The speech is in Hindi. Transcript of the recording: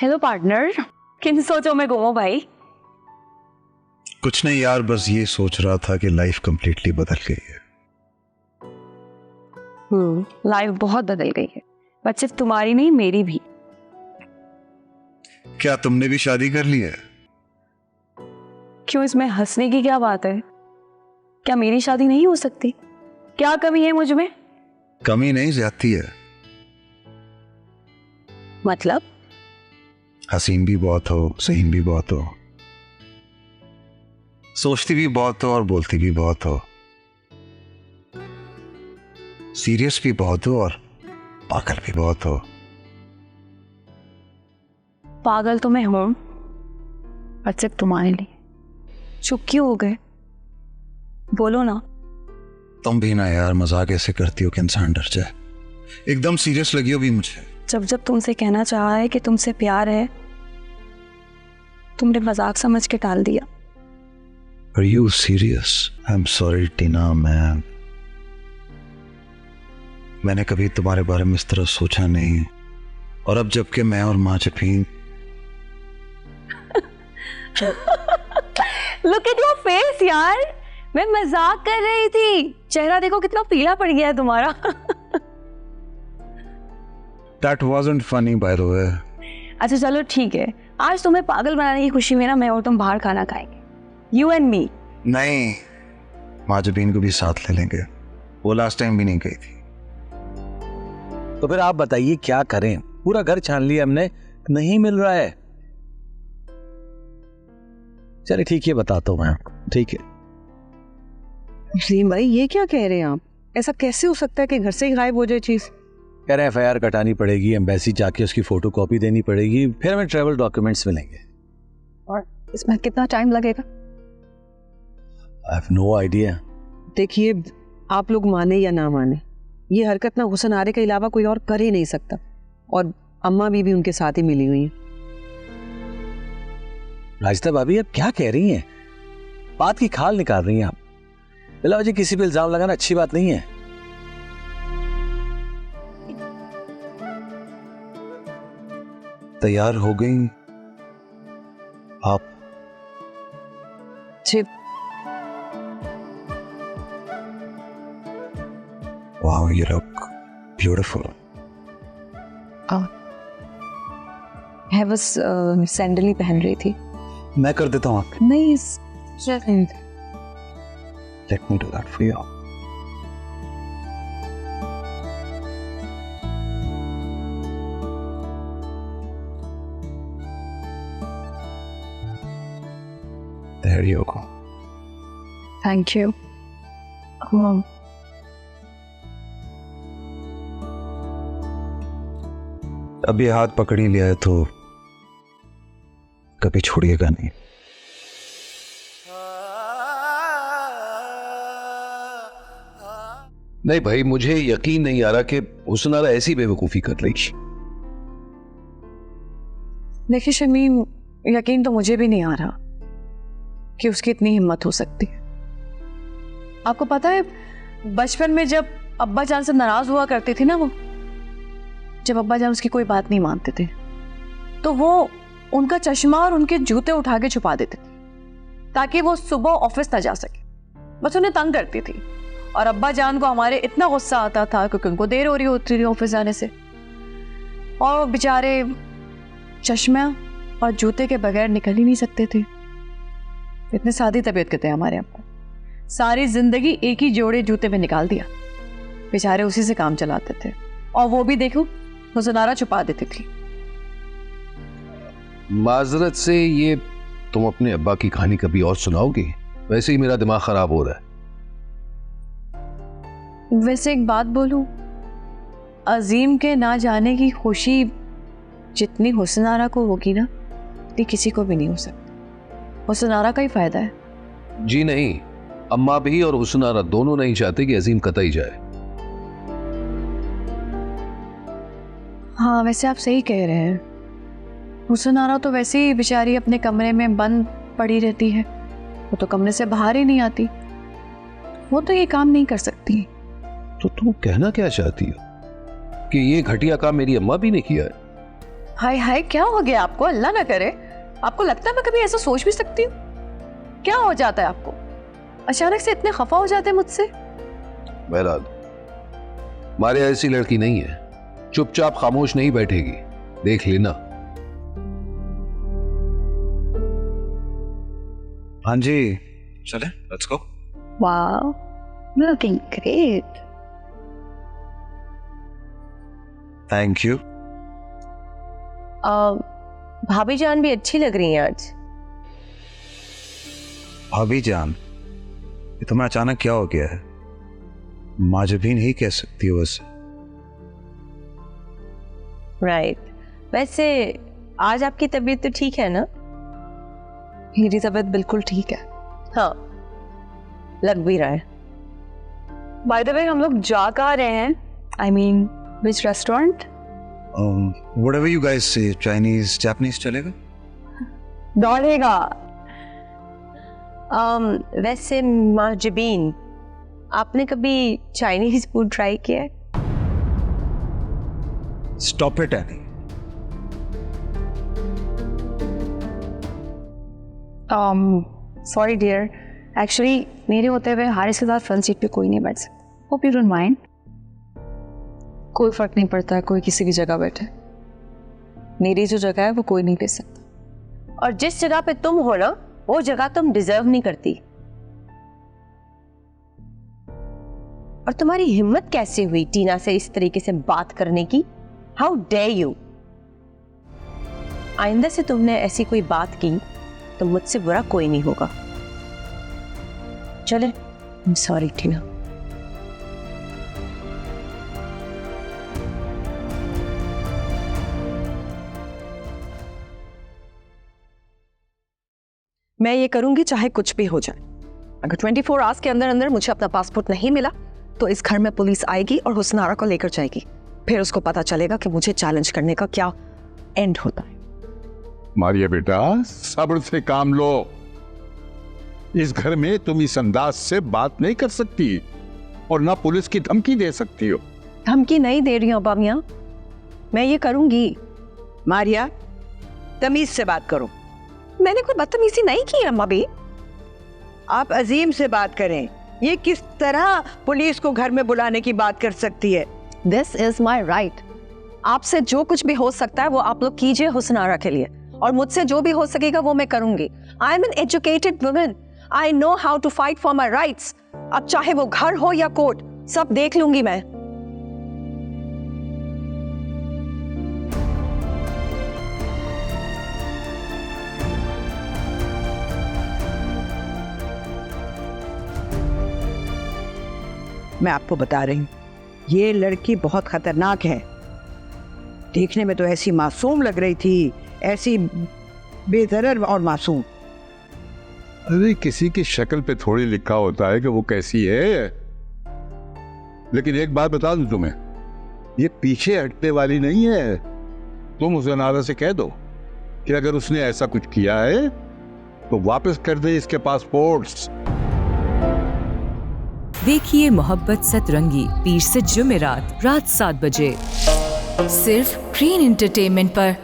हेलो पार्टनर, किन सोचों में गुम हो भाई? कुछ नहीं यार, बस ये सोच रहा था कि लाइफ कंप्लीटली बदल गई है। लाइफ बहुत बदल गई है, बट सिर्फ तुम्हारी नहीं मेरी भी। क्या तुमने भी शादी कर ली है? क्यों, इसमें हंसने की क्या बात है? क्या मेरी शादी नहीं हो सकती? क्या कमी है मुझ में? कमी नहीं, ज्यादती है। मतलब? हसीन भी बहुत हो, सहीन भी बहुत हो, सोचती भी बहुत हो और बोलती भी बहुत हो, सीरियस भी बहुत हो और पागल भी बहुत हो। पागल तो मैं हूं, पर सिर्फ तुम्हारे लिए। चुप क्यों हो गए? बोलो ना। तुम भी ना यार, मजाक ऐसे करती हो कि इंसान डर जाए। एकदम सीरियस लगी हो भी मुझे। जब जब तुमसे कहना चाहा है कि तुमसे प्यार है, तुमने मजाक समझ के टाल दिया। Are you serious? I'm sorry टीना, मैंने कभी तुम्हारे बारे में इस तरह सोचा नहीं, और अब जबकि मैं और माँ जफीन। Look at your face यार, मैं मजाक कर रही थी। चेहरा देखो कितना पीला पड़ गया है तुम्हारा। That wasn't funny by the way. अच्छा चलो ठीक है, आज तुम्हें पागल बनाने की खुशी में ना मैं और तुम बाहर खाना खाएंगे, यू एंड मी। नहीं, माँ जबीन को भी साथ ले लेंगे, वो लास्ट टाइम भी नहीं गई थी। तो फिर आप बताइए क्या करें? पूरा घर छान लिया हमने, नहीं मिल रहा है। चलिए ठीक है, बताता हूँ मैं। ठीक है अजीम भाई, ये क्या कह रहे हैं आप? ऐसा कैसे हो सकता है कि घर से ही गायब हो जाए चीज? कह रहे FIR कटानी पड़ेगी, एम्बेसी जाके उसकी फोटो कॉपी देनी पड़ेगी, फिर हमें ट्रैवल डॉक्यूमेंट्स मिलेंगे। और इसमें कितना टाइम लगेगा? I have no idea. देखिए, आप लोग माने या ना माने, ये हरकत ना हुसन आरे के अलावा कोई और कर ही नहीं सकता, और अम्मा भी उनके साथ ही मिली हुई हैं। राजिता भाभी, अब क्या कह रही हैं? बात की खाल निकाल रही हैं आप। बिला वजह किसी पे इल्जाम लगाना अच्छी बात नहीं है। तैयार हो गई आप? जी। Wow, you look beautiful. मैं बस सैंडल ही पहन रही थी। मैं कर देता हूँ आपके। नहीं, Let me do that for you. There you go. Thank you. अब ये हाथ पकड़ ही लिया है तो कभी छोड़िएगा नहीं। नहीं भाई, मुझे यकीन नहीं आ रहा कि हुस्नारा ऐसी बेवकूफी कर रही। देखिए शमीम, यकीन तो मुझे भी नहीं आ रहा कि उसकी इतनी हिम्मत हो सकती है। आपको पता है, बचपन में जब अब्बा जान से नाराज हुआ करती थी ना, वो जब अब्बा जान उसकी कोई बात नहीं मानते थे, तो वो उनका चश्मा और उनके जूते उठा के छुपा देते थे ताकि वो सुबह ऑफिस ना जा सके। बस उन्हें तंग करती थी, और अब्बा जान को हमारे इतना गुस्सा आता था क्योंकि उनको देर हो रही होती थी ऑफिस जाने से, और बेचारे चश्मा और जूते के बगैर निकल ही नहीं सकते थे। इतने सादी तबीयत के थे हमारे अब्बा, सारी जिंदगी एक ही जोड़े जूते में निकाल दिया। बेचारे उसी से काम चलाते थे, और वो भी देखो हुस्नारा छुपा देती थी। माजरत से, ये तुम अपने अब्बा की कहानी कभी और सुनाओगी? वैसे ही मेरा दिमाग खराब हो रहा है। वैसे एक बात बोलूं, अजीम के ना जाने की खुशी जितनी हुस्नारा को होगी ना, उतनी किसी को भी नहीं हो सकती। हुस्नारा का ही फायदा है। जी नहीं, अम्मा भी और हुस्नारा दोनों नहीं चाहते कि अजीम कतई जाए। हाँ, वैसे आप सही कह रहे हैं। हुस्नारा तो वैसे ही बेचारी अपने कमरे में बंद पड़ी रहती है, वो तो कमरे से बाहर ही नहीं आती, वो तो ये काम नहीं कर सकती। तो तुम कहना क्या चाहती हो कि ये घटिया काम मेरी अम्मा भी ने किया है? हाय हाय, क्या हो गया आपको? अल्लाह ना करे। आपको लगता है मैं कभी ऐसा सोच भी सकती हूँ? क्या हो जाता है आपको? अचानक से इतने खफा हो जाते हैं मुझसे। बहरहाल मारिया ऐसी लड़की नहीं है, चुपचाप खामोश नहीं बैठेगी, देख लेना। हाँ जी, चले, let's go. Wow, looking great. Thank you. भाभी जान भी अच्छी लग रही हैं आज। भाभी जान, ये तुम्हें अचानक क्या हो गया है? माजबी नहीं कह सकती हो वैसे। राइट। वैसे आज आपकी तबीयत तो ठीक है ना? मेरी तबीयत बिल्कुल ठीक है। हाँ, लग भी रहा है। बाय द वे, हम लोग जा कहाँ रहे हैं? I mean which restaurant? Whatever you guys से, चाइनीज, जापानीज चलेगा? दौड़ेगा। वैसे माजबीन, आपने कभी चाइनीज फूड ट्राई किया है? Stop it any. Sorry dear, actually मेरे होते हुए हारिस के साथ फ्रंट सीट पे कोई नहीं बैठ सकता। Hope you don't mind. कोई फर्क नहीं पड़ता है, कोई किसी भी जगह बैठे। मेरी जो जगह है वो कोई नहीं ले सकता। और जिस जगह पे तुम हो ना, वो जगह तुम डिजर्व नहीं करती। और तुम्हारी हिम्मत कैसे हुई टीना से इस तरीके से बात करने की? How dare you! आइंदा से तुमने ऐसी कोई बात की तो मुझसे बुरा कोई नहीं होगा। चले, आई एम सॉरी टीना। मैं ये करूंगी चाहे कुछ भी हो जाए। अगर 24 आवर्स के अंदर अंदर मुझे अपना पासपोर्ट नहीं मिला तो इस घर में पुलिस आएगी और हुस्नारा को लेकर जाएगी। फिर उसको पता चलेगा कि मुझे चैलेंज करने का क्या एंड होता है। मारिया बेटा, सब्र से काम लो। इस घर में तुम इस अंदाज से बात नहीं कर सकती और ना पुलिस की धमकी दे सकती हो। धमकी नहीं दे रही हूँ अब्बा मियाँ, मैं ये करूंगी। मारिया, तमीज से बात करो। मैंने कोई बदतमीजी नहीं की अम्मा भी। आप अजीम से बात करें। ये किस तरह पुलिस को घर में बुलाने की बात कर सकती है? This is my right. आपसे जो कुछ भी हो सकता है वो आप लोग कीजिए हुस्नारा के लिए, और मुझसे जो भी हो सकेगा वो मैं करूंगी। I am an educated woman, I know how to fight for my rights. अब चाहे वो घर हो या कोर्ट, सब देख लूंगी मैं। मैं आपको बता रही हूँ, ये लड़की बहुत खतरनाक है। देखने में तो ऐसी मासूम लग रही थी, ऐसी बेदरर और मासूम। अरे किसी की शक्ल पे थोड़ी लिखा होता है कि वो कैसी है। लेकिन एक बात बता दूं तुम्हें, ये पीछे हटने वाली नहीं है। तुम हुस्नारा से कह दो कि अगर उसने ऐसा कुछ किया है तो वापस कर दे इसके पासपोर्ट्स। देखिए मोहब्बत सतरंगी पीर से जुमेरात रात 7 बजे सिर्फ ग्रीन एंटरटेनमेंट पर।